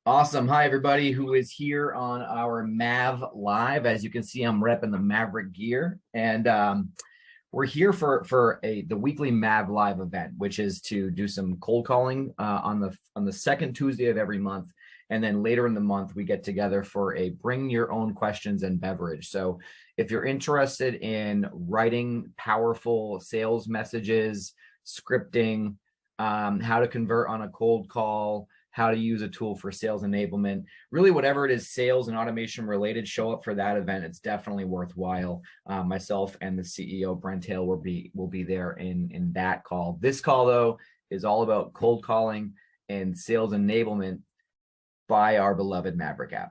Awesome. Hi, everybody who is here on our Mav Live. As you can see, I'm repping the Maverick gear, and we're here for the weekly Mav Live event, which is to do some cold calling on the second Tuesday of every month. And then later in the month, we get together for a bring your own questions and beverage. So if you're interested in writing powerful sales messages, scripting, how to convert on a cold call, how to use a tool for sales enablement, really whatever it is sales and automation related, show up for that event. It's definitely worthwhile. Myself and the CEO, Brent Hale, will be there in that call. This call, though, is all about cold calling and sales enablement by our beloved MaverickApp.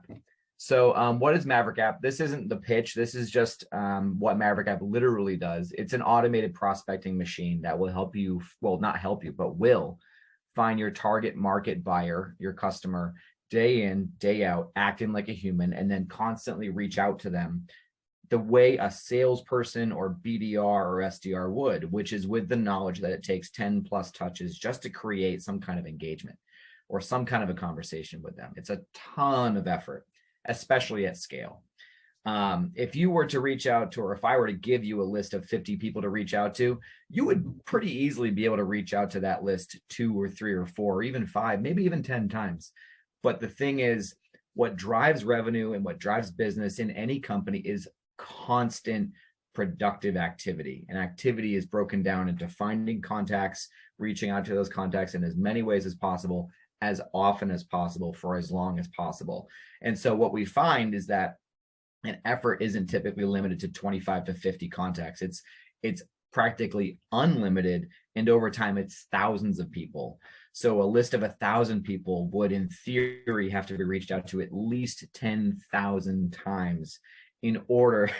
So what is MaverickApp? This isn't the pitch. This is just what MaverickApp literally does. It's an automated prospecting machine that will help you, well, not help you, but will find your target market buyer, your customer, day in, day out, acting like a human, and then constantly reach out to them the way a salesperson or BDR or SDR would, which is with the knowledge that it takes 10 plus touches just to create some kind of engagement or some kind of a conversation with them. It's a ton of effort, especially at scale. If you were to reach out to, or if I were to give you a list of 50 people to reach out to, you would pretty easily be able to reach out to that list 2 or 3 or 4, or even 5, maybe even 10 times. But the thing is, what drives revenue and what drives business in any company is constant productive activity. And activity is broken down into finding contacts, reaching out to those contacts in as many ways as possible, as often as possible, for as long as possible. And so what we find is that an effort isn't typically limited to 25 to 50 contacts. It's practically unlimited, and over time it's thousands of people. So a list of 1,000 people would in theory have to be reached out to at least 10,000 times in order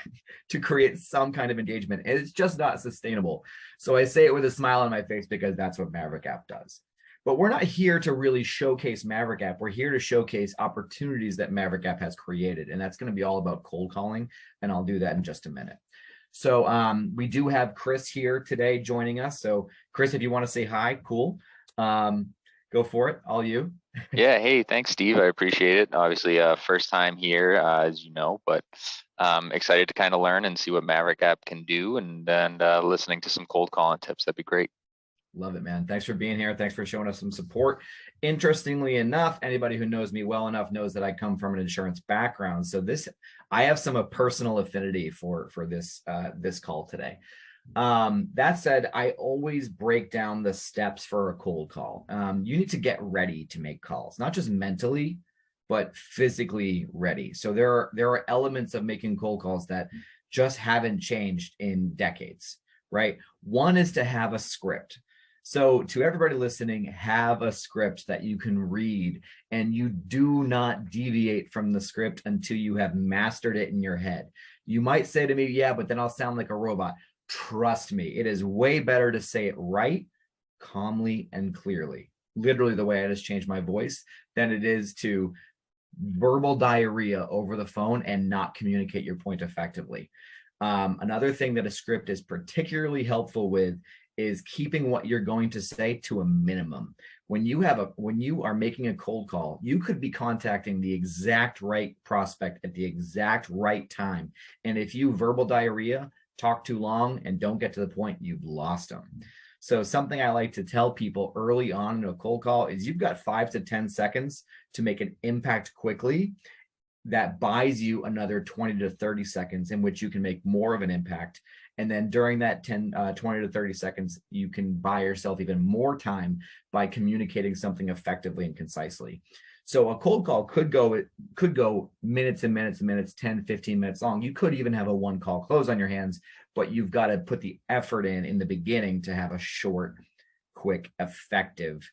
to create some kind of engagement. And it's just not sustainable. So I say it with a smile on my face because that's what MaverickApp does. But we're not here to really showcase MaverickApp. We're here to showcase opportunities that MaverickApp has created. And that's going to be all about cold calling. And I'll do that in just a minute. So we do have Chris here today joining us. So Chris, if you want to say hi, cool. Go for it. All you. Yeah. Hey, thanks, Steve. I appreciate it. Obviously, first time here, as you know, but excited to kind of learn and see what MaverickApp can do, and listening to some cold calling tips. That'd be great. Love it, man. Thanks for being here. Thanks for showing us some support. Interestingly enough, anybody who knows me well enough knows that I come from an insurance background. So I have some personal affinity for this call today. That said, I always break down the steps for a cold call. You need to get ready to make calls, not just mentally, but physically ready. So there are elements of making cold calls that just haven't changed in decades, right? One is to have a script. So to everybody listening, have a script that you can read, and you do not deviate from the script until you have mastered it in your head. You might say to me, yeah, but then I'll sound like a robot. Trust me, it is way better to say it right, calmly, and clearly, literally the way I just changed my voice, than it is to verbal diarrhea over the phone and not communicate your point effectively. Another thing that a script is particularly helpful with is keeping what you're going to say to a minimum. When you are making a cold call, you could be contacting the exact right prospect at the exact right time. And if you verbal diarrhea, talk too long, and don't get to the point, you've lost them. So something I like to tell people early on in a cold call is you've got 5 to 10 seconds to make an impact quickly. That buys you another 20 to 30 seconds in which you can make more of an impact. And then during that 20 to 30 seconds, you can buy yourself even more time by communicating something effectively and concisely. So a cold call could go minutes and minutes and minutes, 10, 15 minutes long. You could even have a one call close on your hands, but you've got to put the effort in the beginning to have a short, quick, effective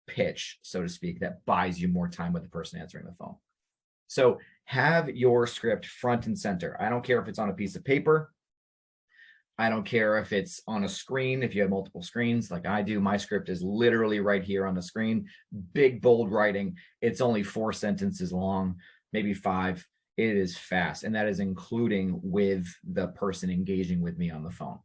pitch, so to speak, that buys you more time with the person answering the phone. So have your script front and center. I don't care if it's on a piece of paper. I don't care if it's on a screen, if you have multiple screens like I do. My script is literally right here on the screen, big, bold writing. It's only 4 sentences long, maybe 5. It is fast, and that is including with the person engaging with me on the phone.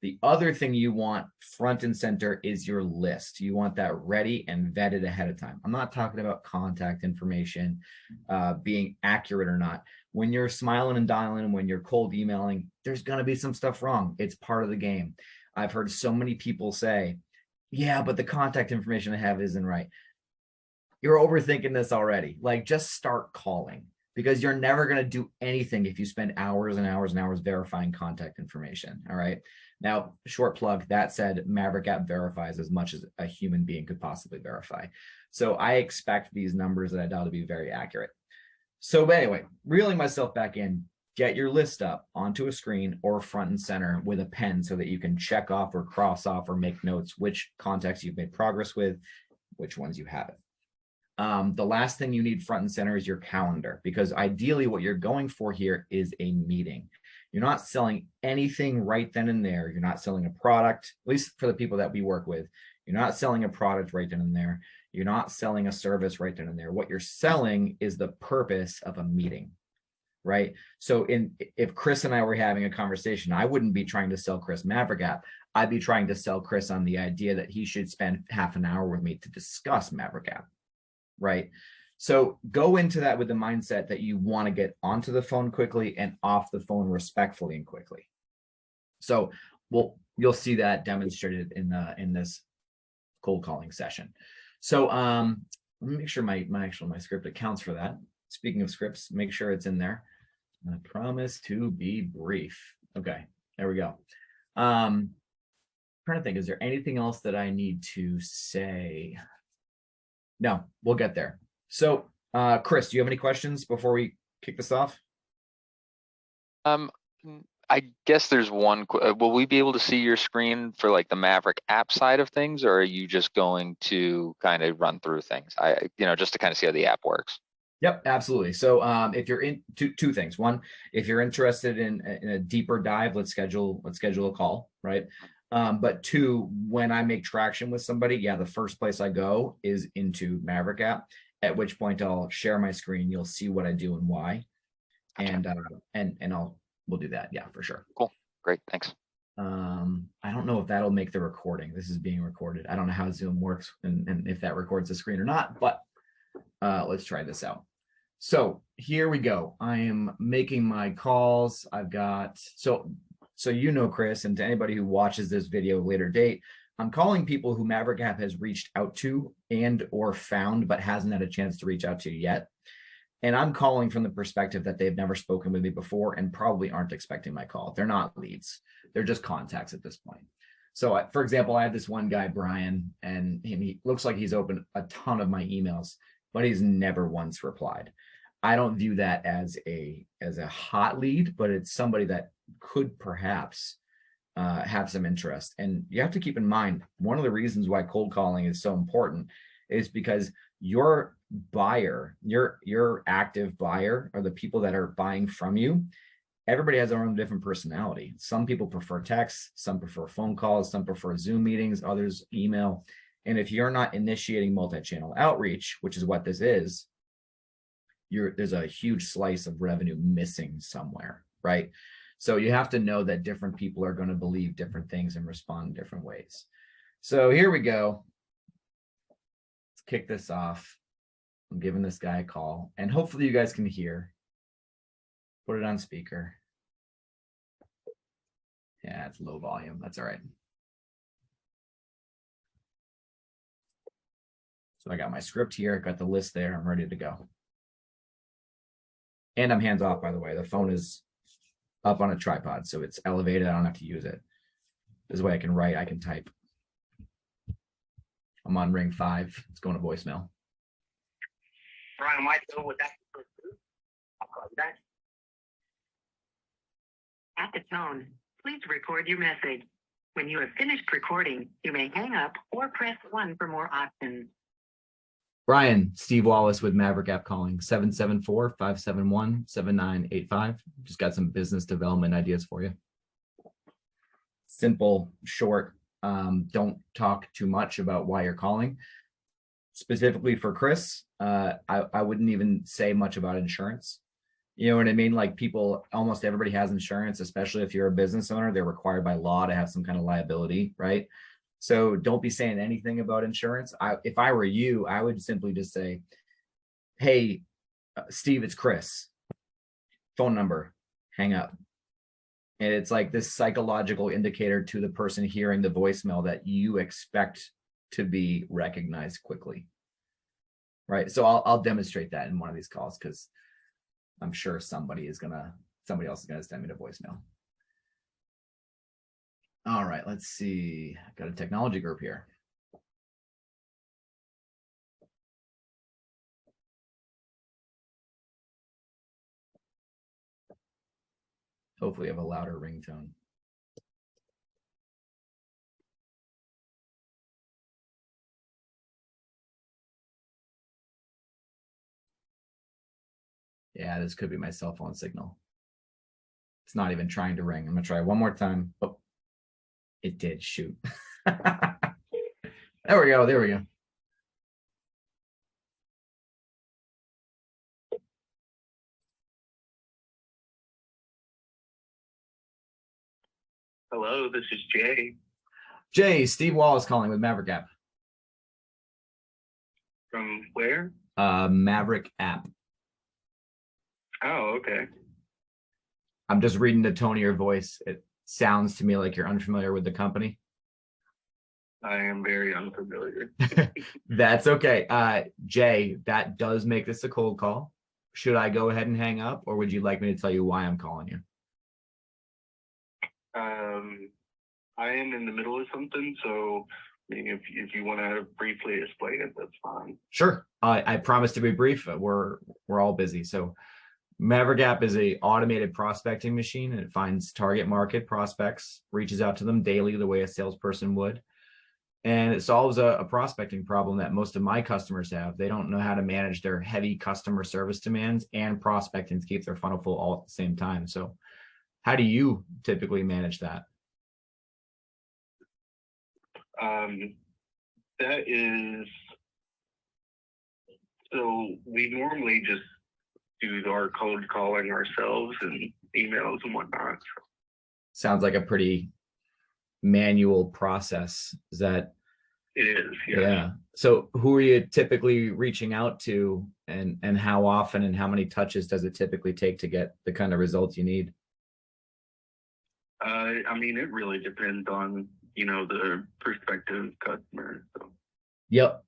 The other thing you want front and center is your list. You want that ready and vetted ahead of time. I'm not talking about contact information being accurate or not. When you're smiling and dialing, when you're cold emailing, there's going to be some stuff wrong. It's part of the game. I've heard so many people say, yeah, but the contact information I have isn't right. You're overthinking this already. Like, just start calling, because you're never going to do anything if you spend hours and hours and hours verifying contact information. All right. Now, short plug, that said, MaverickApp verifies as much as a human being could possibly verify. So I expect these numbers that I dial to be very accurate. So anyway, reeling myself back in, get your list up onto a screen or front and center with a pen so that you can check off or cross off or make notes which contacts you've made progress with, which ones you haven't. The last thing you need front and center is your calendar, because ideally what you're going for here is a meeting. You're not selling anything right then and there. You're not selling a product, at least for the people that we work with. You're not selling a product right then and there. You're not selling a service right then and there. What you're selling is the purpose of a meeting, right? So if Chris and I were having a conversation, I wouldn't be trying to sell Chris MaverickApp. I'd be trying to sell Chris on the idea that he should spend half an hour with me to discuss MaverickApp, right? So go into that with the mindset that you want to get onto the phone quickly and off the phone respectfully and quickly. So you'll see that demonstrated in this cold calling session. So let me make sure my script accounts for that. Speaking of scripts, make sure it's in there. I promise to be brief. Okay, there we go. Trying to think, is there anything else that I need to say? No, we'll get there. So, Chris, do you have any questions before we kick this off? I guess there's one. Will we be able to see your screen for like the MaverickApp side of things, or are you just going to kind of run through things? Just to kind of see how the app works. Yep, absolutely. So, if you're in two things. One, if you're interested in a deeper dive, let's schedule a call, right? But two, when I make traction with somebody, yeah, the first place I go is into MaverickApp, at which point I'll share my screen. You'll see what I do and why. Gotcha. And we'll do that. Yeah, for sure. Cool. Great. Thanks. I don't know if that'll make the recording. This is being recorded. I don't know how Zoom works and if that records the screen or not, but let's try this out. So here we go. I am making my calls. I've got, so Chris, and to anybody who watches this video later date, I'm calling people who MaverickApp has reached out to and or found, but hasn't had a chance to reach out to yet. And I'm calling from the perspective that they've never spoken with me before and probably aren't expecting my call. They're not leads. They're just contacts at this point. So for example, I have this one guy, Brian, and he looks like he's opened a ton of my emails, but he's never once replied. I don't view that as a hot lead, but it's somebody that could perhaps have some interest. And you have to keep in mind, one of the reasons why cold calling is so important is because your buyer, your active buyer, or the people that are buying from you, everybody has their own different personality. Some people prefer text, some prefer phone calls, some prefer Zoom meetings, others email. And if you're not initiating multi-channel outreach, which is what this is, there's a huge slice of revenue missing somewhere, right? So you have to know that different people are going to believe different things and respond in different ways. So here we go. Let's kick this off. I'm giving this guy a call, and hopefully you guys can hear. Put it on speaker. Yeah, it's low volume. That's all right. So I got my script here. I got the list there. I'm ready to go. And I'm hands off, by the way. The phone is up on a tripod, so it's elevated. I don't have to use it. This way I can write, I can type. I'm on ring 5. It's going to voicemail. Brian Whitfield with that. I'll call you back. At the tone, please record your message. When you have finished recording, you may hang up or press 1 for more options. Brian, Steve Wallace with MaverickApp calling, 774-571-7985. Just got some business development ideas for you. Simple, short. Don't talk too much about why you're calling. Specifically for Chris, I wouldn't even say much about insurance. You know what I mean? Like people, almost everybody has insurance, especially if you're a business owner, they're required by law to have some kind of liability, right? So don't be saying anything about insurance. If I were you, I would simply just say, hey, Steve, it's Chris. Phone number, hang up. And it's like this psychological indicator to the person hearing the voicemail that you expect to be recognized quickly. Right. So I'll demonstrate that in one of these calls because I'm sure somebody else is gonna send me the voicemail. All right, let's see. Got a technology group here. Hopefully I have a louder ringtone. Yeah, this could be my cell phone signal. It's not even trying to ring. I'm gonna try one more time. Oh, it did. Shoot. There we go. There we go. Hello, this is Jay. Jay, Steve Wallace calling with MaverickApp. From where? MaverickApp. Oh, okay. I'm just reading the tone of your voice. It sounds to me like you're unfamiliar with the company. I am very unfamiliar. That's okay. Jay, that does make this a cold call. Should I go ahead and hang up, or would you like me to tell you why I'm calling you? I am in the middle of something, so I mean, if you want to briefly explain it, that's fine. Sure. I promise to be brief. We're all busy. So MaverickApp is a automated prospecting machine, and it finds target market prospects, reaches out to them daily the way a salesperson would. And it solves a prospecting problem that most of my customers have. They don't know how to manage their heavy customer service demands and prospecting to keep their funnel full all at the same time. So how do you typically manage that? That is, so we normally just do our cold calling ourselves and emails and whatnot. Sounds like a pretty manual process. Is that? It is, yes. Yeah. So who are you typically reaching out to, and how often and how many touches does it typically take to get the kind of results you need? I mean, it really depends on, the prospective customer. So. Yep.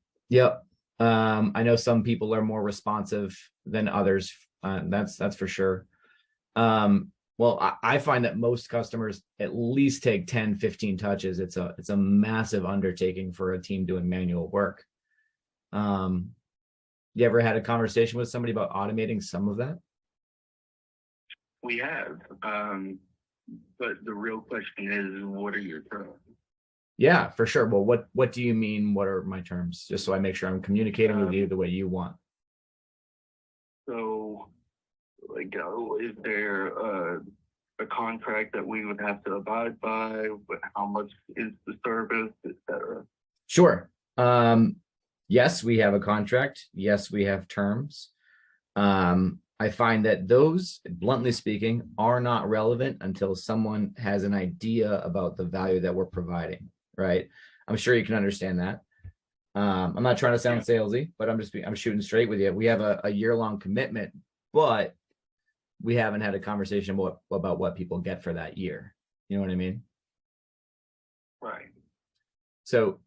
I know some people are more responsive than others. That's for sure. Well, I find that most customers at least take 10, 15 touches. It's a massive undertaking for a team doing manual work. You ever had a conversation with somebody about automating some of that? We have, but the real question is, what are your terms? Yeah, for sure. Well, what do you mean? What are my terms? Just so I make sure I'm communicating with you the way you want. So, like, is there a contract that we would have to abide by? How much is the service, etc.? Sure. Yes, we have a contract. Yes, we have terms. I find that those, bluntly speaking, are not relevant until someone has an idea about the value that we're providing, right? I'm sure you can understand that. I'm not trying to sound salesy, but I'm shooting straight with you. We have a year-long commitment, but we haven't had a conversation about what people get for that year. You know what I mean? Right. So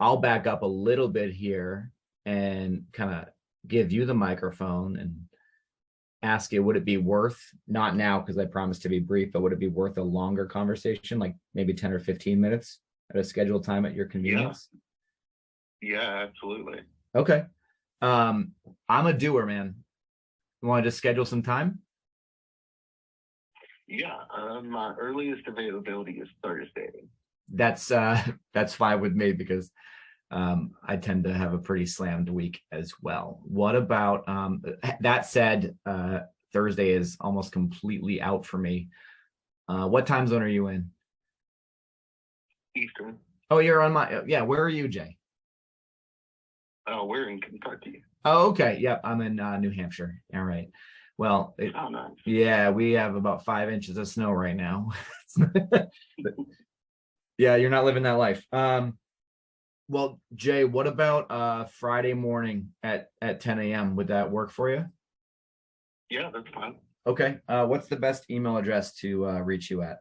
I'll back up a little bit here and kind of give you the microphone and ask you, would it be worth, not now because I promised to be brief, but would it be worth a longer conversation, like maybe 10 or 15 minutes at a scheduled time at your convenience? Yeah, absolutely. Okay. I'm a doer, man. You want to just schedule some time? Yeah, my earliest availability is Thursday. That's fine with me because I tend to have a pretty slammed week as well. What about that said, Thursday is almost completely out for me. What time zone are you in? Eastern. Oh, you're on my, yeah. Where are you, Jay? Oh, we're in Kentucky. Oh, okay. Yep. I'm in New Hampshire. All right. Well, Oh, nice. yeah, we have about 5 inches of snow right now. Yeah, you're not living that life. Well, Jay, what about Friday morning at 10 a.m.? Would that work for you? Yeah, that's fine. Okay. What's the best email address to reach you at?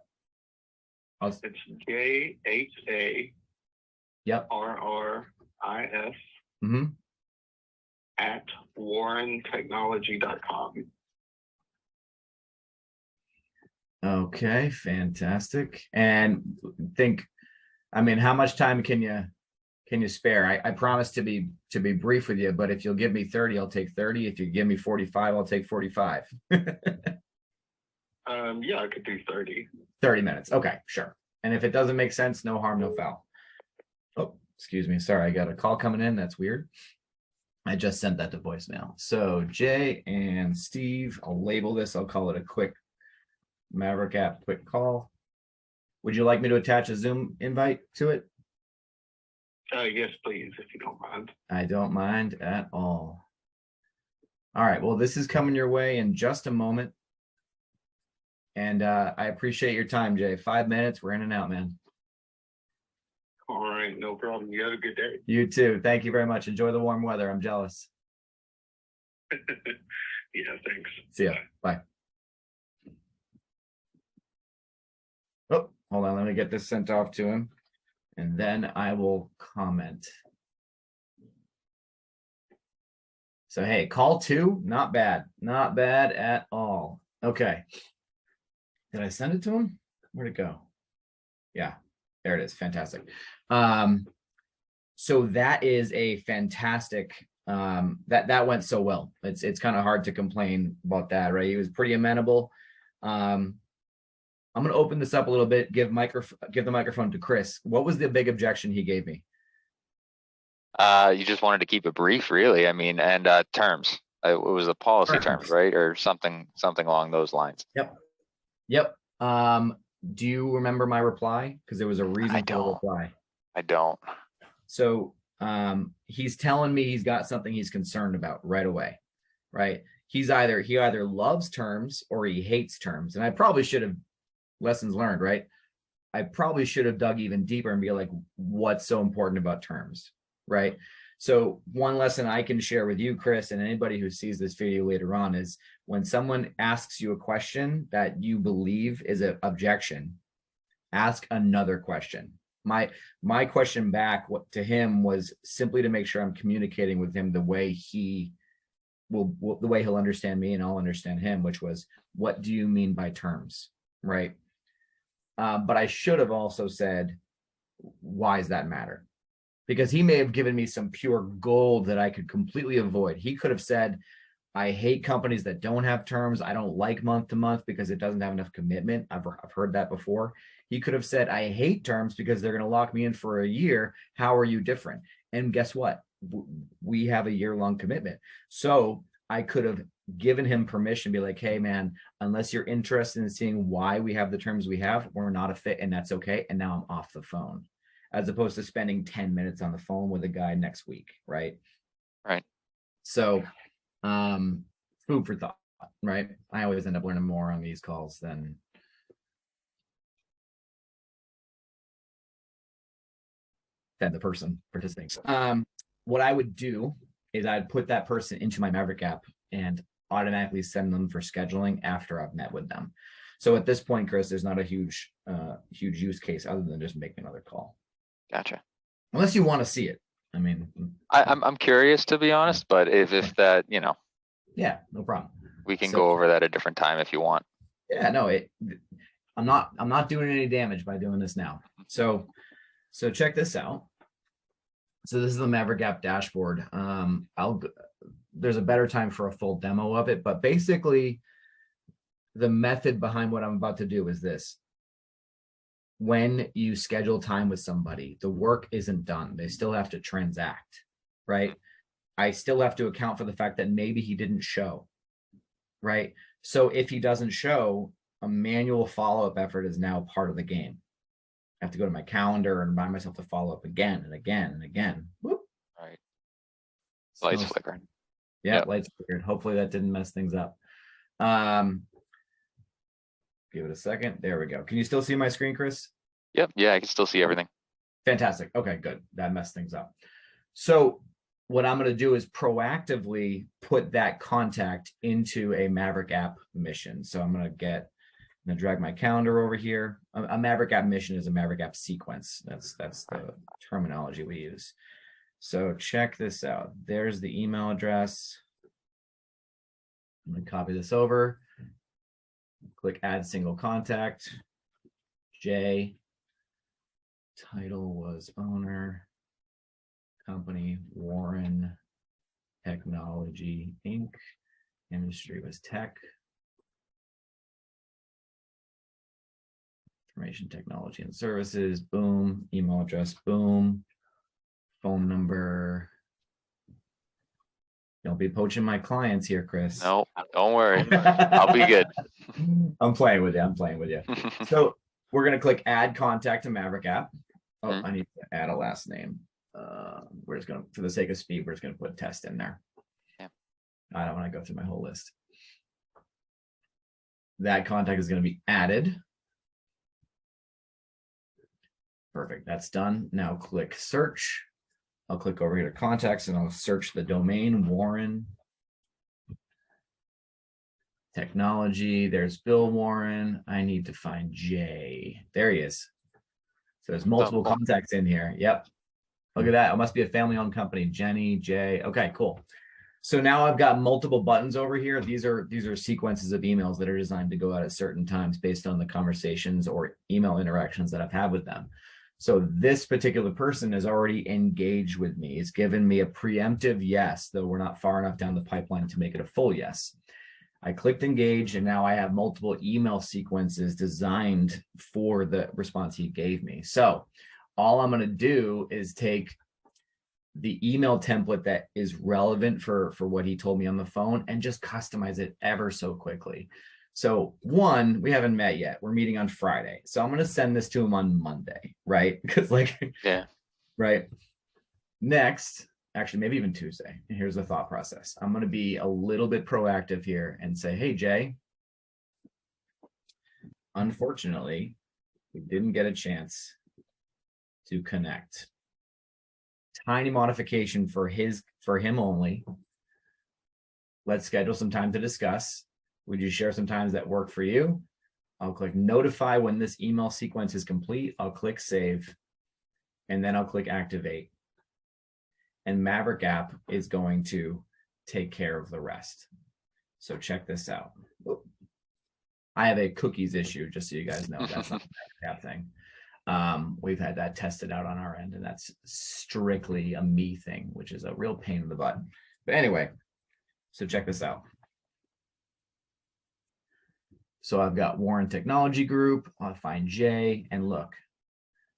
It's JHA Yep. RRIS Mm-hmm. at warrentechnology.com. Okay, fantastic. And how much time can you spare? I promise to be brief with you, but if you'll give me 30, I'll take 30. If you give me 45, I'll take 45. Yeah, I could do 30. 30 minutes. Okay, sure. And if it doesn't make sense, no harm, no foul. Oh, excuse me. Sorry, I got a call coming in. That's weird. I just sent that to voicemail. So Jay and Steve, I'll label this. I'll call it a quick MaverickApp quick call. Would you like me to attach a Zoom invite to it? Yes, please, if you don't mind. I don't mind at all. All right. Well, this is coming your way in just a moment. And I appreciate your time, Jay. 5 minutes. We're in and out, man. All right, no problem. You have a good day. You too. Thank you very much. Enjoy the warm weather. I'm jealous. Yeah, thanks. See ya. Bye. Oh, hold on. Let me get this sent off to him. And then I will comment. So, hey, call 2, not bad. Not bad at all. Okay. Did I send it to him? Where'd it go? Yeah, there it is. Fantastic. So that is a fantastic, that went so well. It's kind of hard to complain about that, right? He was pretty amenable. I'm going to open this up a little bit, give the microphone to Chris. What was the big objection he gave me? You just wanted to keep it brief, really. I mean, and terms. It was the policy terms, right? Or something along those lines. Yep. Do you remember my reply? Because there was a reason for the reply. I don't. So he's telling me he's got something he's concerned about right away, right? He either loves terms or he hates terms. And I probably should have, lessons learned, right? I probably should have dug even deeper and be like, what's so important about terms, right? So one lesson I can share with you, Chris, and anybody who sees this video later on is when someone asks you a question that you believe is an objection, ask another question. My question back to him was simply to make sure I'm communicating with him the way the way he'll understand me and I'll understand him, which was, what do you mean by terms, right? But I should have also said, why does that matter? Because he may have given me some pure gold that I could completely avoid. He could have said, I hate companies that don't have terms. I don't like month to month because it doesn't have enough commitment. I've heard that before. He could have said, I hate terms because they're going to lock me in for a year. How are you different? And guess what? We have a year-long commitment. So I could have given him permission, be like, hey, man, unless you're interested in seeing why we have the terms we have, we're not a fit, and that's okay. And now I'm off the phone, as opposed to spending 10 minutes on the phone with a guy next week, right? Right. So food for thought, right? I always end up learning more on these calls than the person participating. What I would do is I'd put that person into my Maverick app and automatically send them for scheduling after I've met with them. So at this point, Chris, there's not a huge use case other than just make another call. Gotcha. Unless you want to see it. I mean, I'm curious, to be honest, but if that, yeah, no problem. We can go over that at a different time if you want. Yeah, no, I'm not doing any damage by doing this now. So check this out. So this is the MaverickApp dashboard. There's a better time for a full demo of it, but basically the method behind what I'm about to do is this. When you schedule time with somebody, the work isn't done. They still have to transact, right? I still have to account for the fact that maybe he didn't show, right? So if he doesn't show, a manual follow-up effort is now part of the game. I have to go to my calendar and remind myself to follow up again and again and again. Whoop. Right. Lights flickering. Yeah, yep. Lights flickered. Hopefully that didn't mess things up. Give it a second. There we go. Can you still see my screen, Chris? Yep. Yeah, I can still see everything. Fantastic. Okay, good. That messed things up. So what I'm going to do is proactively put that contact into a MaverickApp mission. So I'm going to drag my calendar over here. A MaverickApp mission is a MaverickApp sequence. That's the terminology we use. So check this out. There's the email address. I'm going to copy this over. Click add single contact. J. Title was owner. Company Warren Technology Inc. Industry was tech. Information technology and services. Boom. Email address. Boom. Phone number. Don't be poaching my clients here, Chris. No, don't worry. I'll be good. I'm playing with you. So we're going to click add contact to MaverickApp. Oh, I need to add a last name. We're just going to, for the sake of speed, we're just going to put test in there. Yeah. I don't want to go through my whole list. That contact is going to be added. Perfect. That's done. Now click search. I'll click over here to contacts and I'll search the domain Warren Technology. There's Bill Warren. I need to find Jay. There he is. So there's multiple contacts in here. Yep. Look at that. It must be a family-owned company. Jenny, Jay. Okay, cool. So now I've got multiple buttons over here. These are sequences of emails that are designed to go out at certain times based on the conversations or email interactions that I've had with them. So this particular person has already engaged with me. It's given me a preemptive yes, though we're not far enough down the pipeline to make it a full yes. I clicked engage, and now I have multiple email sequences designed for the response he gave me. So all I'm going to do is take the email template that is relevant for what he told me on the phone and just customize it ever so quickly. So one, we haven't met yet. We're meeting on Friday. So I'm going to send this to him on Monday, right? Because yeah. Right. Next, actually, maybe even Tuesday. And here's the thought process. I'm going to be a little bit proactive here and say, hey, Jay, unfortunately, we didn't get a chance to connect. Tiny modification for him only. Let's schedule some time to discuss. Would you share some times that work for you? I'll click notify when this email sequence is complete. I'll click save, and then I'll click activate. And MaverickApp is going to take care of the rest. So check this out. I have a cookies issue, just so you guys know. That's not a MaverickApp thing. We've had that tested out on our end, and that's strictly a me thing, which is a real pain in the butt. But anyway, so check this out. So I've got Warren Technology Group. I'll find Jay, and look.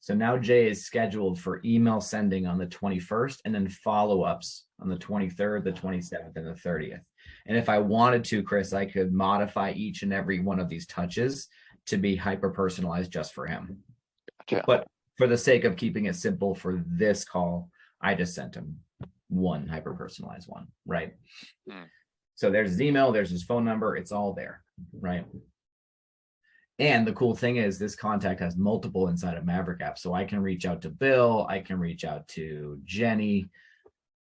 So now Jay is scheduled for email sending on the 21st, and then follow-ups on the 23rd, the 27th, and the 30th. And if I wanted to, Chris, I could modify each and every one of these touches to be hyper-personalized just for him. Gotcha. But for the sake of keeping it simple for this call, I just sent him one hyper-personalized one, right? So there's his email, there's his phone number, it's all there, right? And the cool thing is this contact has multiple inside of MaverickApp. So I can reach out to Bill, I can reach out to Jenny,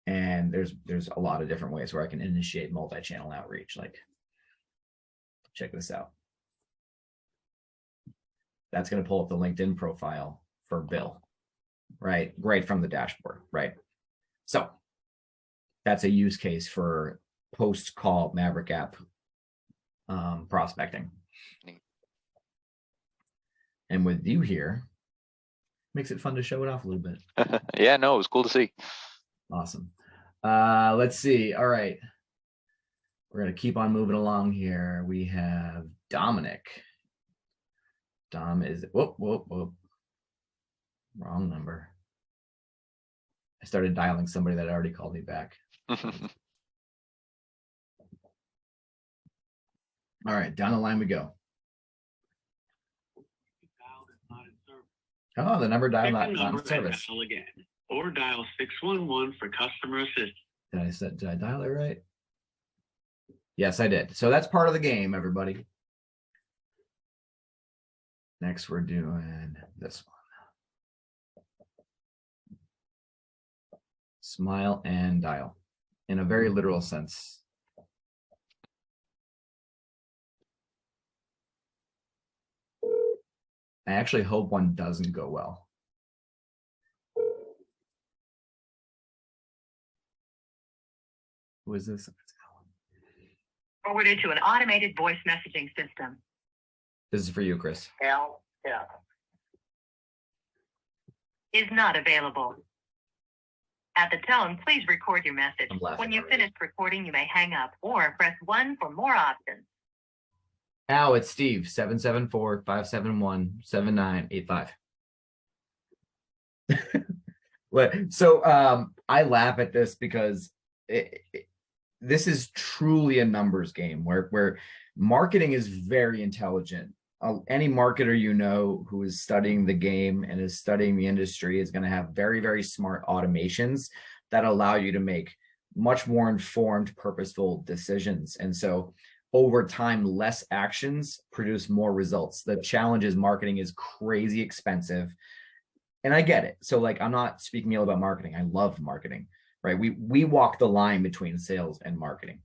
and there's a lot of different ways where I can initiate multi-channel outreach. Like, check this out. That's going to pull up the LinkedIn profile for Bill, right? Right from the dashboard, right? So that's a use case for post-call MaverickApp prospecting. And with you here, makes it fun to show it off a little bit. Yeah, no, it was cool to see. Awesome. Let's see. All right. We're going to keep on moving along here. We have Dominic. Dom is, whoop. Wrong number. I started dialing somebody that already called me back. All right, down the line we go. Oh, the number dialed not in service. Dial again, or dial 611 for customer assistance. Did I dial it right? Yes, I did. So that's part of the game, everybody. Next, we're doing this one. Smile and dial in a very literal sense. I actually hope one doesn't go well. Who is this? Forwarded to an automated voice messaging system. This is for you, Chris. Yeah. Is not available. At the tone, please record your message. When you've finished recording, you may hang up or press 1 for more options. Al, it's Steve, 774-571-7985. So I laugh at this because this is truly a numbers game where marketing is very intelligent. Any marketer you know who is studying the game and is studying the industry is going to have very, very smart automations that allow you to make much more informed, purposeful decisions. And so over time, less actions produce more results. The challenge is marketing is crazy expensive. And I get it. So like, I'm not speaking ill about marketing. I love marketing, right? We walk the line between sales and marketing.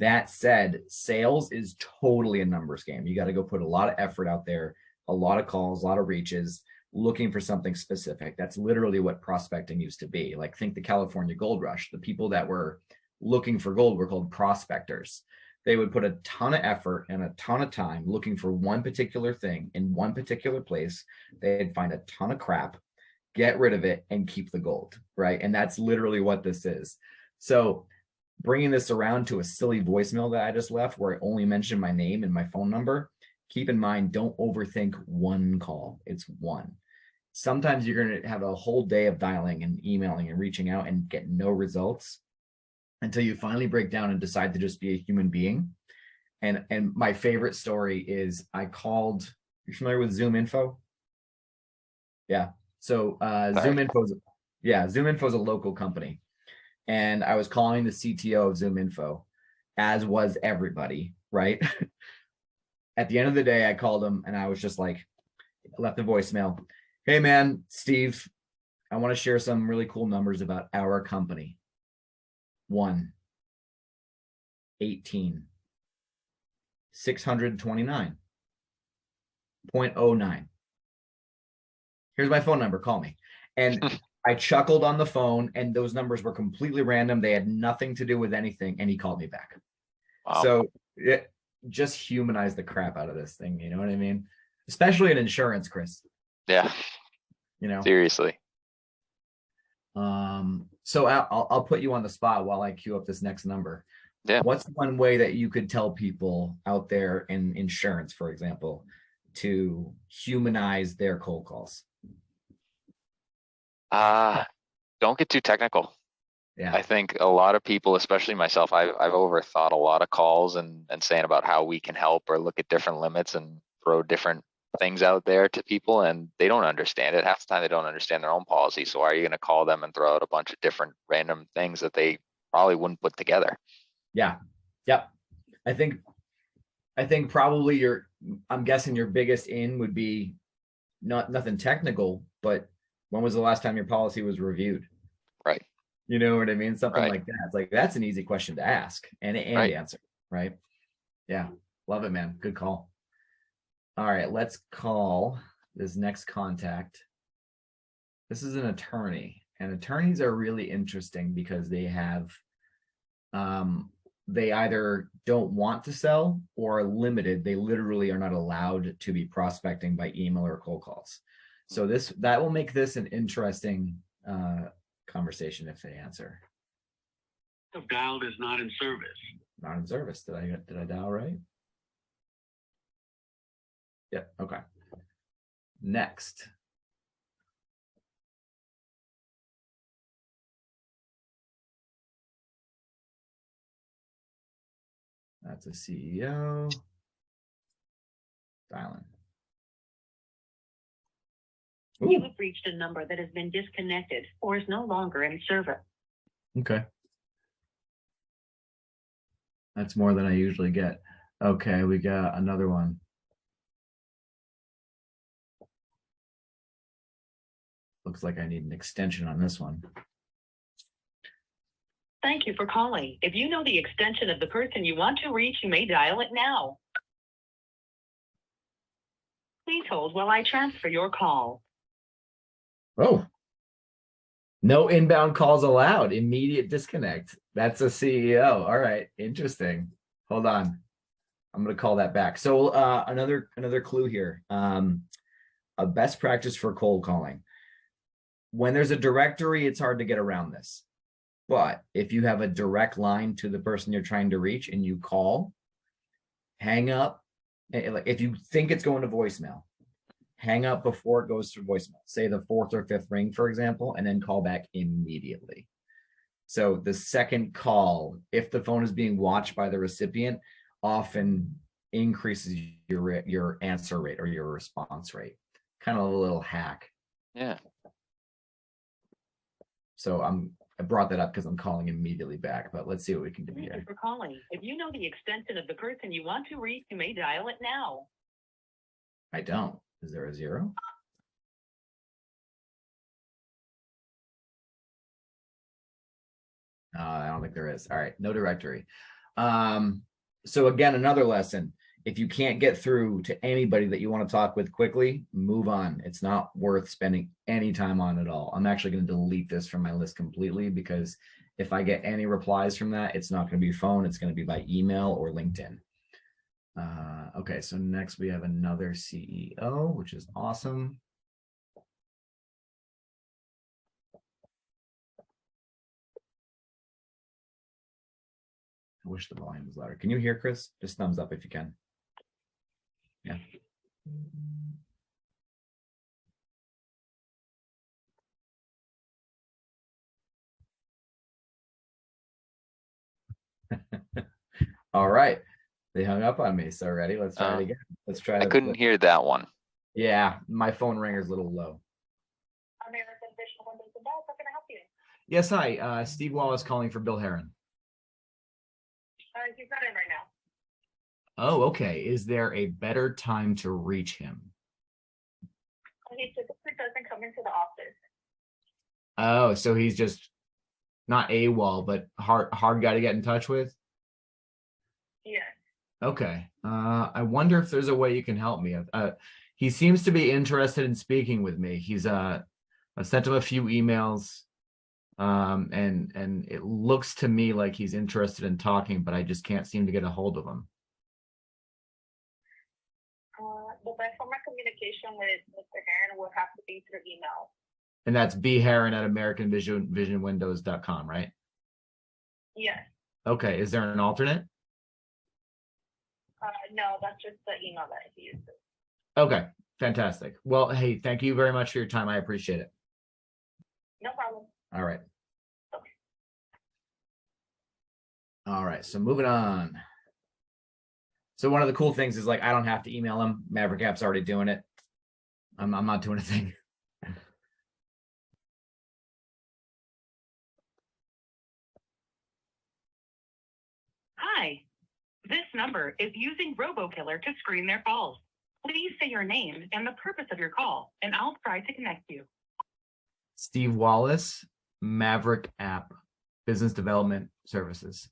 That said, sales is totally a numbers game. You got to go put a lot of effort out there, a lot of calls, a lot of reaches, looking for something specific. That's literally what prospecting used to be. Like, think the California gold rush. The people that were looking for gold were called prospectors. They would put a ton of effort and a ton of time looking for one particular thing in one particular place. They'd find a ton of crap, get rid of it, and keep the gold, right? And that's literally what this is. So bringing this around to a silly voicemail that I just left where I only mentioned my name and my phone number, keep in mind, don't overthink one call. It's one. Sometimes you're going to have a whole day of dialing and emailing and reaching out and get no results until you finally break down and decide to just be a human being. And my favorite story is I called, you're familiar with Zoom Info? Yeah. So Zoom Info is a local company. And I was calling the CTO of Zoom Info, as was everybody, right? At the end of the day, I called him and I was just like, left a voicemail. Hey man, Steve, I want to share some really cool numbers about our company. 1, 18, 629, 0.09. Here's my phone number, call me. And I chuckled on the phone and those numbers were completely random. They had nothing to do with anything. And he called me back. Wow. So it just humanized the crap out of this thing. You know what I mean? Especially in insurance, Chris. Yeah. You know, seriously. So I'll put you on the spot while I queue up this next number. Yeah. What's one way that you could tell people out there in insurance, for example, to humanize their cold calls? Don't get too technical. Yeah. I think a lot of people, especially myself, I've overthought a lot of calls and saying about how we can help or look at different limits and throw different things out there to people, and they don't understand it. Half the time they don't understand their own policy. So why are you going to call them and throw out a bunch of different random things that they probably wouldn't put together? Yeah. Yep. I think probably I'm guessing your biggest in would be nothing technical, but when was the last time your policy was reviewed? Right. You know what I mean? Something right. like that. It's like, that's an easy question to ask and right. answer, right? Yeah. Love it, man. Good call. All right, let's call this next contact. This is an attorney, and attorneys are really interesting because they have, they either don't want to sell or are limited. They literally are not allowed to be prospecting by email or cold calls. So that will make this an interesting conversation if they answer. The dialed is not in service. Not in service. Did I dial right? Yeah, okay. Next. That's a CEO. Dialing. Ooh. You have reached a number that has been disconnected or is no longer in service. Okay. That's more than I usually get. Okay, we got another one. Looks like I need an extension on this one. Thank you for calling. If you know the extension of the person you want to reach, you may dial it now. Please hold while I transfer your call. Oh, no inbound calls allowed. Immediate disconnect. That's a CEO. All right, interesting. Hold on. I'm going to call that back. So another clue here. A best practice for cold calling. When there's a directory, it's hard to get around this. But if you have a direct line to the person you're trying to reach and you call, hang up. Like if you think it's going to voicemail, hang up before it goes to voicemail. Say the 4th or 5th ring, for example, and then call back immediately. So the second call, if the phone is being watched by the recipient, often increases your answer rate or your response rate. Kind of a little hack. Yeah. So I brought that up because I'm calling immediately back, but let's see what we can do Thank here. you for calling. If you know the extension of the person you want to reach, you may dial it now. I don't. Is there a 0? I don't think there is. All right, no directory. So again, another lesson. If you can't get through to anybody that you want to talk with quickly, move on. It's not worth spending any time on at all. I'm actually going to delete this from my list completely because if I get any replies from that, it's not going to be phone. It's going to be by email or LinkedIn. Okay, so next we have another CEO, which is awesome. I wish the volume was louder. Can you hear Chris? Just thumbs up if you can. Yeah. All right. They hung up on me. So ready? Let's try it again. Let's try I couldn't hear that one. Yeah, my phone ringer is a little low. American Vision Windows and Doors, how can I help you? Yes, hi. Steve Wallace calling for Bill Heron. He's not in right now. Oh, okay. Is there a better time to reach him? He typically doesn't come into the office. Oh, so he's just not AWOL, but hard guy to get in touch with? Yes. Okay. I wonder if there's a way you can help me. He seems to be interested in speaking with me. I sent him a few emails, and it looks to me like he's interested in talking, but I just can't seem to get a hold of him. The best form of communication with Mr. Heron would have to be through email. And that's bheron@AmericanVisionWindows.com, right? Yes. Okay. Is there an alternate? No, that's just the email that he uses. Okay, fantastic. Well, hey, thank you very much for your time. I appreciate it. No problem. All right. Okay. All right, so moving on. So one of the cool things is like, I don't have to email him. MaverickApp's already doing it. I'm not doing a thing. Hi, this number is using RoboKiller to screen their calls. Please say your name and the purpose of your call, and I'll try to connect you. Steve Wallace, MaverickApp, Business Development Services.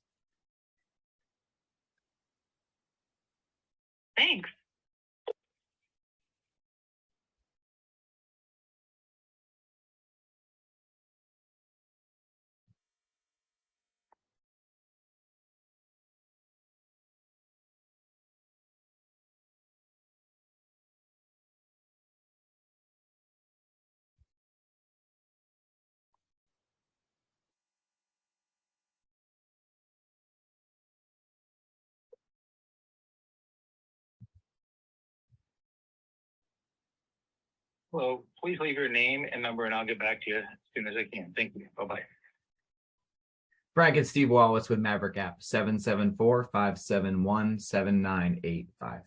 Thanks. Hello, please leave your name and number and I'll get back to you as soon as I can. Thank you. Bye-bye. Frank and Steve Wallace with MaverickApp, 774-571-7985.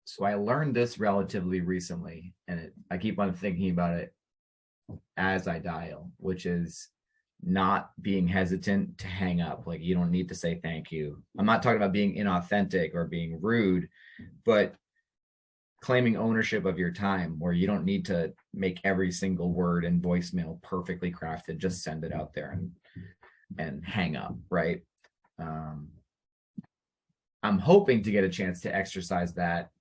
So I learned this relatively recently, and I keep on thinking about it as I dial, which is not being hesitant to hang up. Like, you don't need to say thank you. I'm not talking about being inauthentic or being rude, but claiming ownership of your time, where you don't need to make every single word in voicemail perfectly crafted. Just send it out there and hang up, right? I'm hoping to get a chance to exercise that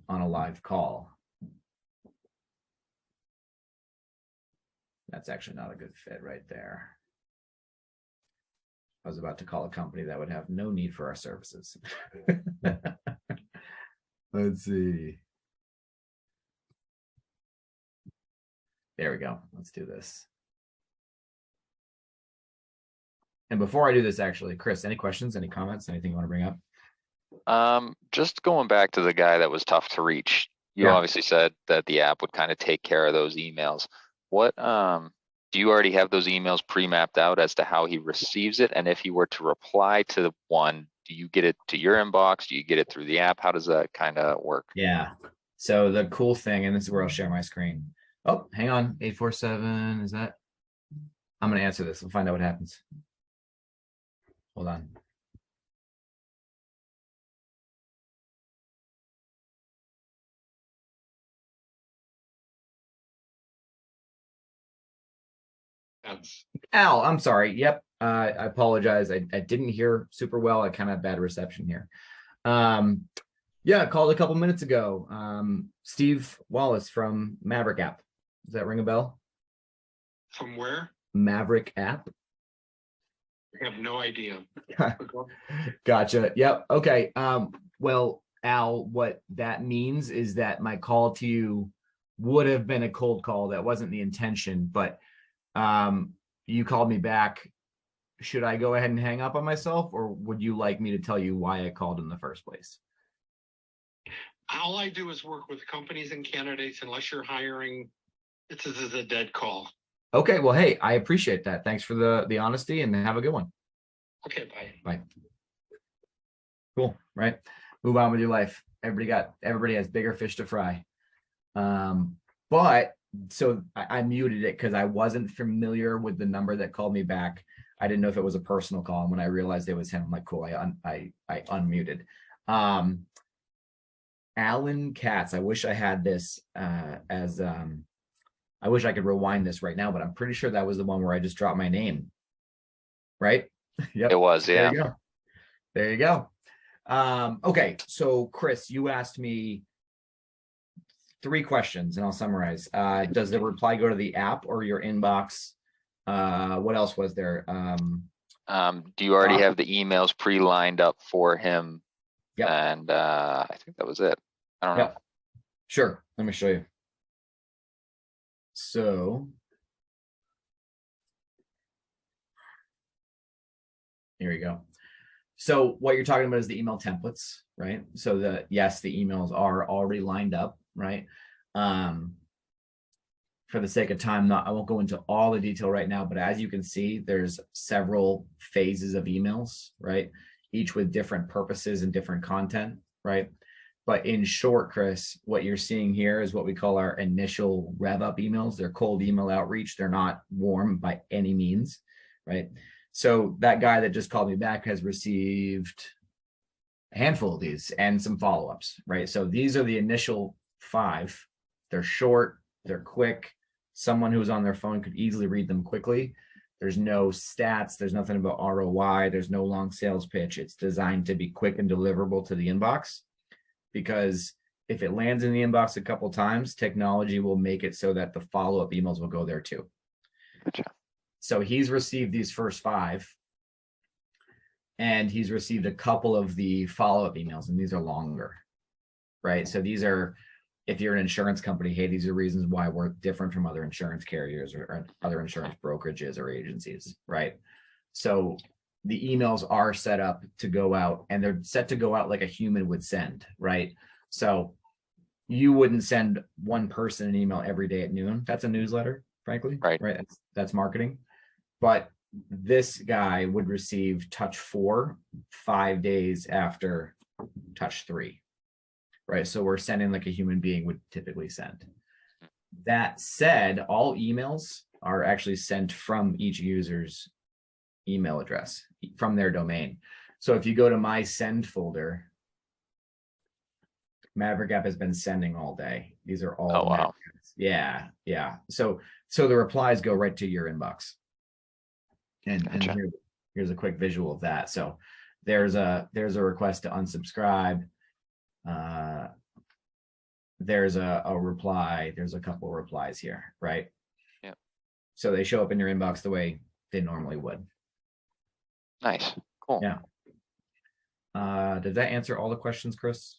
on a live call. That's actually not a good fit right there. I was about to call a company that would have no need for our services. Let's see. There we go. Let's do this. And before I do this, actually, Chris, any questions, any comments, anything you want to bring up? Just going back to the guy that was tough to reach. You obviously said that the app would kind of take care of those emails. What, do you already have those emails pre-mapped out as to how he receives it? And if he were to reply to the one, do you get it to your inbox? Do you get it through the app? How does that kind of work? Yeah. So the cool thing, and this is where I'll share my screen. Oh, hang on. 847, is that? I'm going to answer this. We'll find out what happens. Hold on. Al, I'm sorry. Yep. I apologize. I didn't hear super well. I kind of had bad reception here. Yeah, I called a couple minutes ago. Steve Wallace from MaverickApp. Does that ring a bell? From where? MaverickApp. I have no idea. Gotcha. Yep. Okay. Well, Al, what that means is that my call to you would have been a cold call. That wasn't the intention, but you called me back. Should I go ahead and hang up on myself, or would you like me to tell you why I called in the first place? All I do is work with companies and candidates. Unless you're hiring, this is a dead call. Okay. Well, hey, I appreciate that. Thanks for the honesty, and have a good one. Okay, bye. Bye. Cool. Right. Move on with your life. Everybody has bigger fish to fry. But so I muted it because I wasn't familiar with the number that called me back. I didn't know if it was a personal call. And when I realized it was him, I'm like, cool, I unmuted. Alan Katz, I wish I had this I wish I could rewind this right now, but I'm pretty sure that was the one where I just dropped my name. Right? Yep. It was, yeah. There you go. There you go. Okay. So Chris, you asked me 3 questions, and I'll summarize. Does the reply go to the app or your inbox? What else was there? Do you already have the emails pre-lined up for him? Yep. And I think that was it. I don't know. Sure. Let me show you. So here we go. So what you're talking about is the email templates, right? So yes, the emails are already lined up, right? For the sake of time, I won't go into all the detail right now, but as you can see, there's several phases of emails, right? Each with different purposes and different content, right? But in short, Chris, what you're seeing here is what we call our initial rev up emails. They're cold email outreach. They're not warm by any means, right? So that guy that just called me back has received a handful of these and some follow-ups, right? So these are the initial 5. They're short, they're quick. Someone who's on their phone could easily read them quickly. There's no stats. There's nothing about ROI. There's no long sales pitch. It's designed to be quick and deliverable to the inbox, because if it lands in the inbox a couple times, technology will make it so that the follow-up emails will go there too. Gotcha. So he's received these first 5, and he's received a couple of the follow-up emails, and these are longer, right? So these are, if you're an insurance company, hey, these are reasons why we're different from other insurance carriers or other insurance brokerages or agencies, right? So the emails are set up to go out, and they're set to go out like a human would send, right? So you wouldn't send one person an email every day at noon. That's a newsletter, frankly, right? That's marketing. But this guy would receive touch 4 5 days after touch 3. Right. So we're sending like a human being would typically send. That said, all emails are actually sent from each user's email address, from their domain. So if you go to my send folder, MaverickApp has been sending all day. These are all. Oh, wow. Yeah. So the replies go right to your inbox. And Gotcha. here's a quick visual of that. So there's a request to unsubscribe. There's a reply. There's a couple of replies here, right? Yeah. So they show up in your inbox the way they normally would. Nice. Cool. Yeah. Did that answer all the questions, Chris?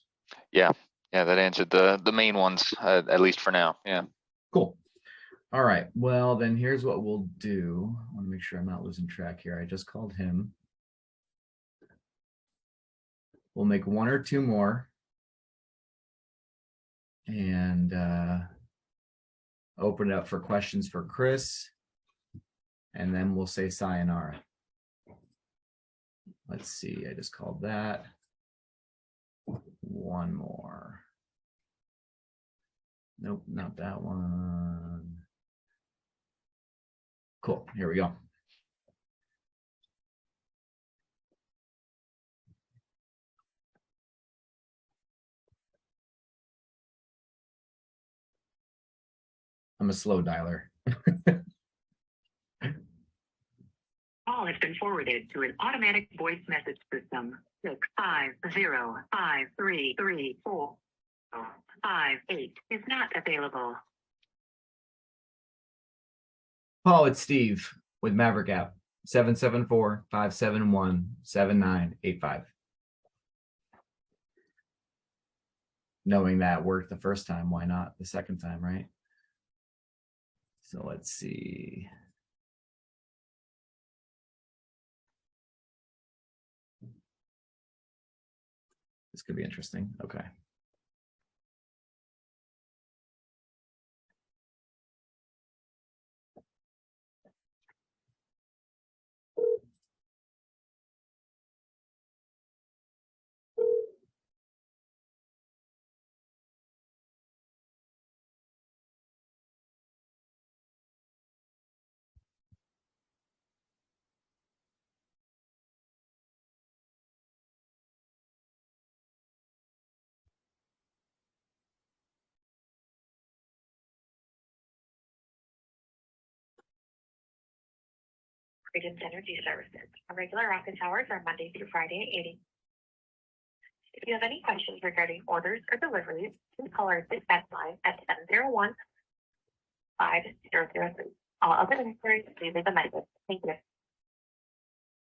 Yeah. Yeah, that answered the main ones, at least for now. Yeah. Cool. All right. Well, then here's what we'll do. I want to make sure I'm not losing track here. I just called him. We'll make one or two more. And open it up for questions for Chris. And then we'll say sayonara. Let's see. I just called that. One more. Nope, not that one. Cool. Here we go. I'm a slow dialer. Call has been forwarded to an automatic voice message system. 650533458 is not available. Paul, it's Steve with MaverickApp. 774-571-7985. Knowing that worked the first time, why not the second time, right? So let's see. This could be interesting. Okay. Cadence Energy Services. Our regular office hours are Monday through Friday at 8. If you have any questions regarding orders or deliveries, please call our dispatch line at 701-5003. All other inquiries, please leave a message. Thank you.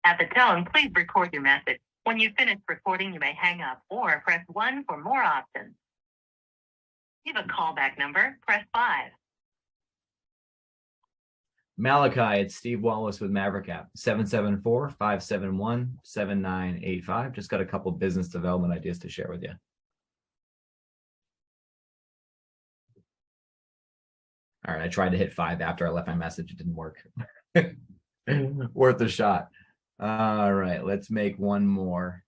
At the tone, please record your message. When you finish recording, you may hang up or press 1 for more options. If you have a callback number, press 5. Malachi, it's Steve Wallace with MaverickApp. 774-571-7985. Just got a couple business development ideas to share with you. All right, I tried to hit 5 after I left my message. It didn't work. Worth a shot. All right, let's make one more.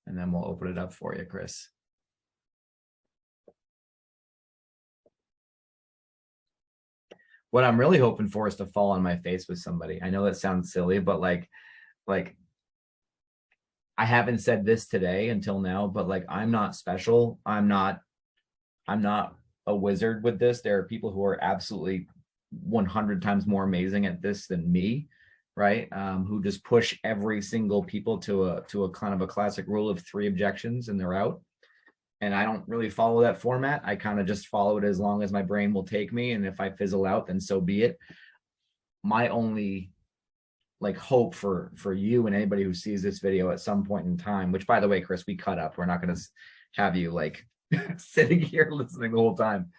And then we'll open it up for you, Chris. What I'm really hoping for is to fall on my face with somebody. I know that sounds silly, but like I haven't said this today until now, but like I'm not special. I'm not a wizard with this. There are people who are absolutely 100 times more amazing at this than me, right? Who just push every single people to a kind of a classic rule of 3 objections and they're out. And I don't really follow that format. I kind of just follow it as long as my brain will take me. And if I fizzle out, then so be it. My only like hope for you and anybody who sees this video at some point in time, which by the way, Chris, we cut up. We're not going to have you like sitting here listening the whole time.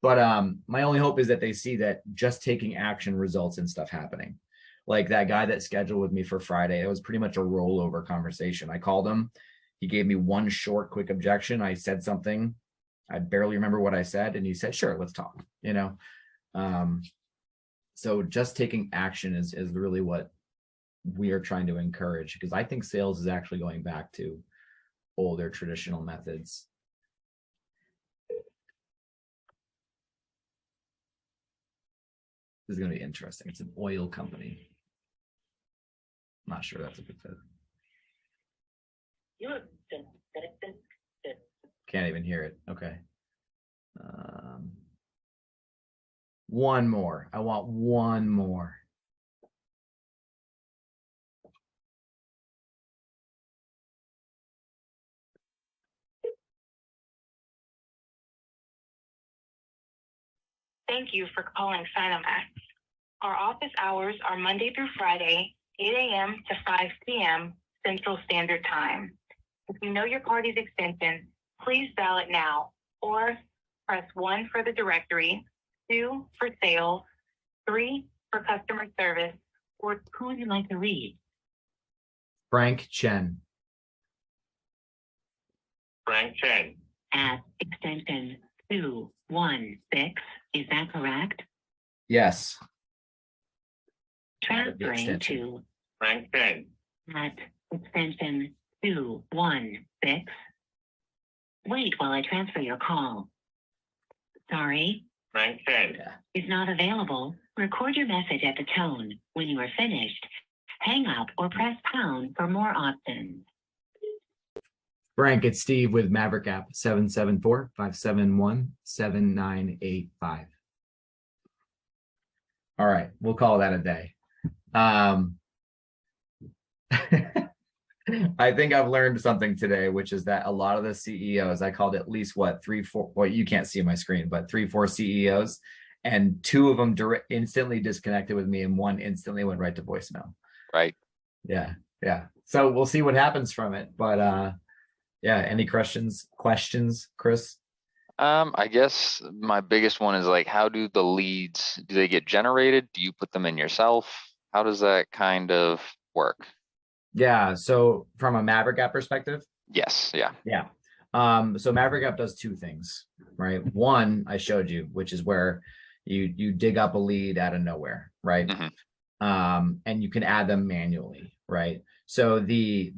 But my only hope is that they see that just taking action results in stuff happening. Like that guy that scheduled with me for Friday, it was pretty much a rollover conversation. I called him. He gave me one short, quick objection. I said something. I barely remember what I said. And he said, sure, let's talk, you know? So just taking action is really what we are trying to encourage, because I think sales is actually going back to older traditional methods. This is going to be interesting. It's an oil company. I'm not sure that's a good fit. Can't even hear it. Okay. One more. I want one more. Thank you for calling Sinomax. Our office hours are Monday through Friday, 8 a.m. to 5 p.m. Central Standard Time. If you know your party's extension, please dial it now or press 1 for the directory, 2 for sales, 3 for customer service, or who would you like to read? Frank Chen. Frank Chen. At extension 216, is that correct? Yes. Transferring extension. to Frank Chen. at extension 216. Wait while I transfer your call. Sorry, Frank Chen. Yeah. is not available. Record your message at the tone. When you are finished, hang up or press pound for more options. Frank, it's Steve with MaverickApp, 774-571-7985. All right, we'll call that a day. I think I've learned something today, which is that a lot of the CEOs, I called at least what, 3, 4, well, you can't see my screen, but 3, 4 CEOs, and 2 of them instantly disconnected with me and 1 instantly went right to voicemail. Right. Yeah. So we'll see what happens from it. But yeah, any questions, Chris? I guess my biggest one is like, how do the leads, do they get generated? Do you put them in yourself? How does that kind of work? Yeah. So from a MaverickApp perspective, Yes. Yeah. yeah. So MaverickApp does 2 things, right? One, I showed you, which is where you dig up a lead out of nowhere, right? Mm-hmm. And you can add them manually, right? So the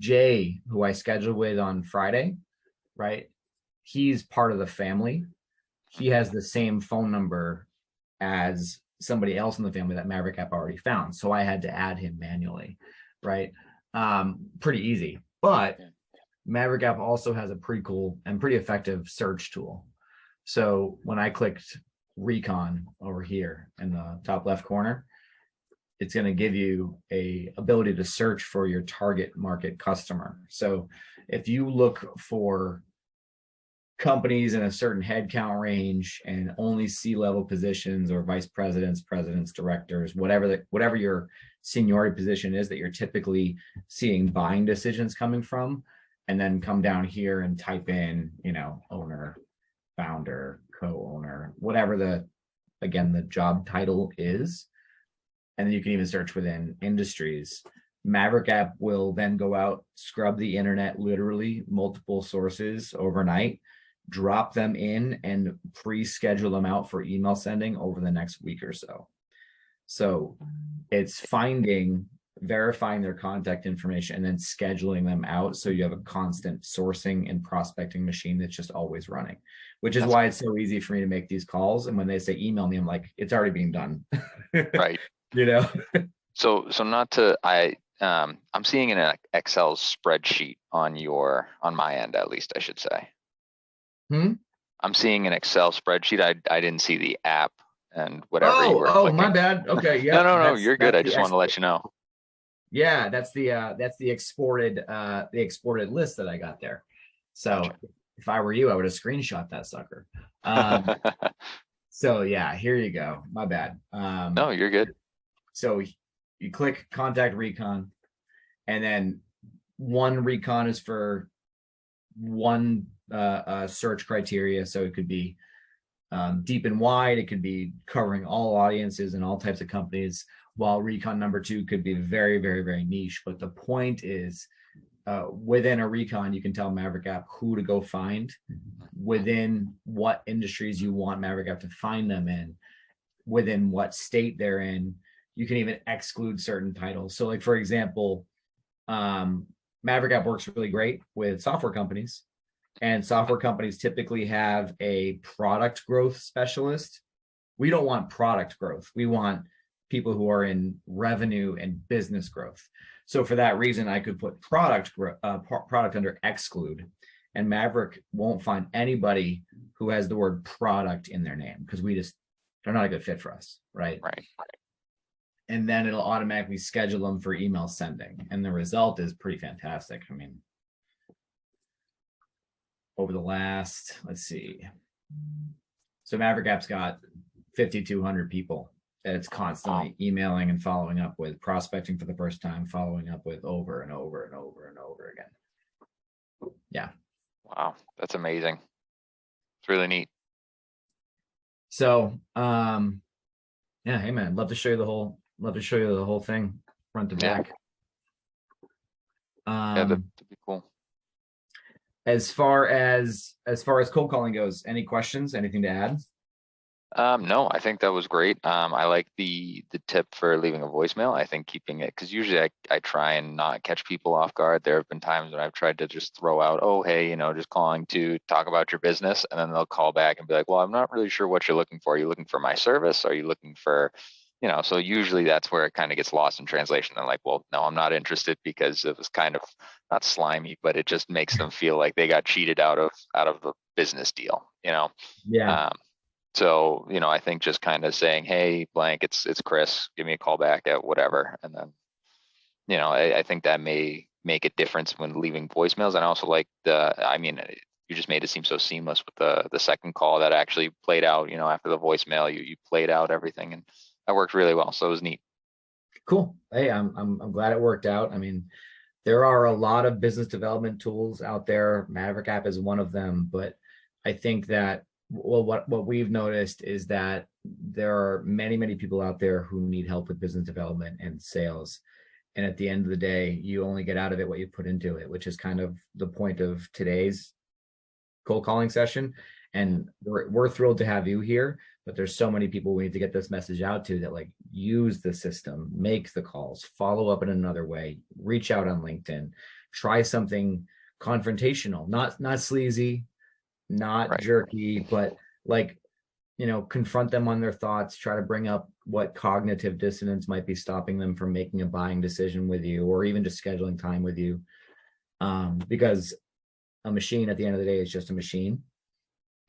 Jay who I scheduled with on Friday, right? He's part of the family. He has the same phone number as somebody else in the family that MaverickApp already found. So I had to add him manually, right? Pretty easy. But MaverickApp also has a pretty cool and pretty effective search tool. So when I clicked Recon over here in the top left corner, it's going to give you a ability to search for your target market customer. So if you look for companies in a certain headcount range and only C-level positions or vice presidents, directors, whatever your seniority position is that you're typically seeing buying decisions coming from, and then come down here and type in, owner, founder, co-owner, whatever the job title is. And then you can even search within industries. MaverickApp will then go out, scrub the internet, literally multiple sources overnight, drop them in and pre-schedule them out for email sending over the next week or so. So it's verifying their contact information and then scheduling them out. So you have a constant sourcing and prospecting machine that's just always running, which is why it's so easy for me to make these calls. And when they say email me, I'm like, it's already being done. Right. So I'm seeing an Excel spreadsheet on my end, at least I should say. I'm seeing an Excel spreadsheet. I didn't see the app and whatever you were clicking. My bad. Okay. Yeah. No, you're good. I just wanted to let you know. Yeah, that's the exported list that I got there. So gotcha. If I were you, I would have screenshot that sucker. So yeah, here you go. My bad. No, you're good. So you click contact recon, and then one recon is for one search criteria. So it could be deep and wide. It could be covering all audiences and all types of companies, while recon number 2 could be very, very, very niche. But the point is, within a recon, you can tell MaverickApp who to go find, within what industries you want MaverickApp to find them in, within what state they're in. You can even exclude certain titles. So like, for example, MaverickApp works really great with software companies, and software companies typically have a product growth specialist we don't want product growth. We want people who are in revenue and business growth. So for that reason, I could put product under exclude, and Maverick won't find anybody who has the word product in their name, because they're not a good fit for us, right? Right. And then it'll automatically schedule them for email sending. And the result is pretty fantastic. I mean, over the last, let's see. So MaverickApp's got 5,200 people that it's constantly emailing and following up with, prospecting for the first time, following up with over and over and over and over again. Yeah. Wow, that's amazing. It's really neat. So, yeah, hey man, love to show you the whole thing front to back. Yeah, that'd be cool. As far as cold calling goes, any questions, anything to add? No, I think that was great. I like the tip for leaving a voicemail. I think keeping it, because usually I try and not catch people off guard. There have been times when I've tried to just throw out, oh, hey, just calling to talk about your business. And then they'll call back and be like, well, I'm not really sure what you're looking for. Are you looking for my service? Are you looking for, so usually that's where it kind of gets lost in translation. They're like, well, no, I'm not interested, because it was kind of not slimy, but it just makes them feel like they got cheated out of the business deal, Yeah. So, I think just kind of saying, hey, blank, it's Chris, give me a call back at whatever. And then, I think that may make a difference when leaving voicemails. And I also like you just made it seem so seamless with the second call that actually played out, after the voicemail, you played out everything, and that worked really well. So it was neat. Cool. Hey, I'm glad it worked out. I mean, there are a lot of business development tools out there. MaverickApp is one of them, but I think that what we've noticed is that there are many people out there who need help with business development and sales. And at the end of the day, you only get out of it what you put into it, which is kind of the point of today's cold calling session. And we're thrilled to have you here, but there's so many people we need to get this message out to, that like use the system, make the calls, follow up in another way, reach out on LinkedIn, try something confrontational, not sleazy, not jerky, but like, confront them on their thoughts, try to bring up what cognitive dissonance might be stopping them from making a buying decision with you, or even just scheduling time with you. Because a machine at the end of the day is just a machine,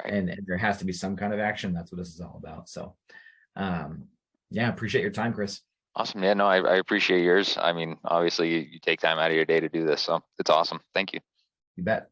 and there has to be some kind of action. That's what this is all about. So, yeah, appreciate your time, Chris. Awesome. Yeah, no, I appreciate yours. I mean, obviously you take time out of your day to do this, so it's awesome. Thank you. You bet.